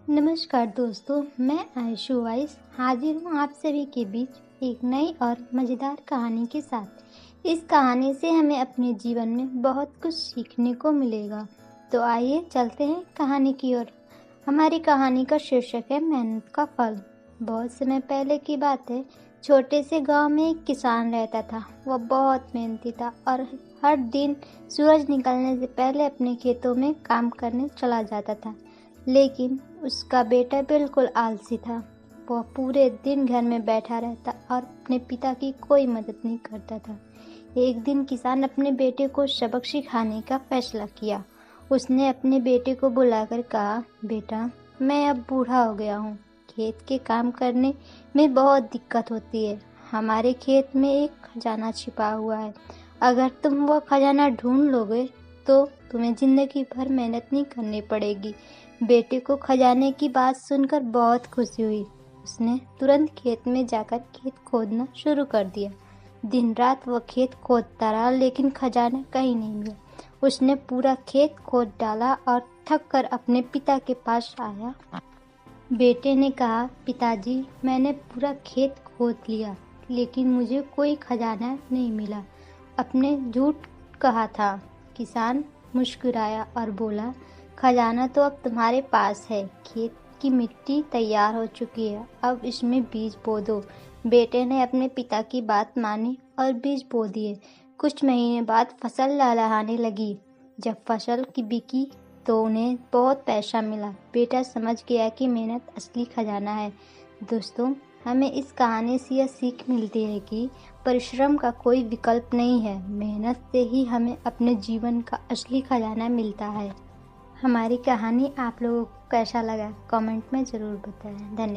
नमस्कार दोस्तों, मैं आयशु वाइस हाजिर हूँ आप सभी के बीच एक नई और मज़ेदार कहानी के साथ। इस कहानी से हमें अपने जीवन में बहुत कुछ सीखने को मिलेगा। तो आइए चलते हैं कहानी की ओर। हमारी कहानी का शीर्षक है मेहनत का फल। बहुत समय पहले की बात है। छोटे से गांव में एक किसान रहता था। वह बहुत मेहनती था और हर दिन सूरज निकलने से पहले अपने खेतों में काम करने चला जाता था। लेकिन उसका बेटा बिल्कुल आलसी था। वह पूरे दिन घर में बैठा रहता और अपने पिता की कोई मदद नहीं करता था। एक दिन किसान अपने बेटे को सबक सिखाने का फैसला किया। उसने अपने बेटे को बुलाकर कहा, बेटा, मैं अब बूढ़ा हो गया हूँ। खेत के काम करने में बहुत दिक्कत होती है। हमारे खेत में एक खजाना छिपा हुआ है। अगर तुम वह खजाना ढूंढ लोगे तो तुम्हें जिंदगी भर मेहनत नहीं करनी पड़ेगी। बेटे को खजाने की बात सुनकर बहुत खुशी हुई। उसने तुरंत खेत में जाकर खेत खोदना शुरू कर दिया। दिन रात वह खेत खोदता रहा, लेकिन खजाना कहीं नहीं मिला। उसने पूरा खेत खोद डाला और थक कर अपने पिता के पास आया। बेटे ने कहा, पिताजी, मैंने पूरा खेत खोद लिया, लेकिन मुझे कोई खजाना नहीं मिला। अपने झूठ कहा था। किसान मुस्कुराया और बोला, खजाना तो अब तुम्हारे पास है। खेत की मिट्टी तैयार हो चुकी है, अब इसमें बीज बो दो। बेटे ने अपने पिता की बात मानी और बीज बो दिए। कुछ महीने बाद फसल लहलहाने लगी। जब फसल की बिकी तो उन्हें बहुत पैसा मिला। बेटा समझ गया कि मेहनत असली खजाना है। दोस्तों, हमें इस कहानी से यह सीख मिलती है कि परिश्रम का कोई विकल्प नहीं है। मेहनत से ही हमें अपने जीवन का असली खजाना मिलता है। हमारी कहानी आप लोगों को कैसा लगा, कमेंट में ज़रूर बताएं। धन्यवाद।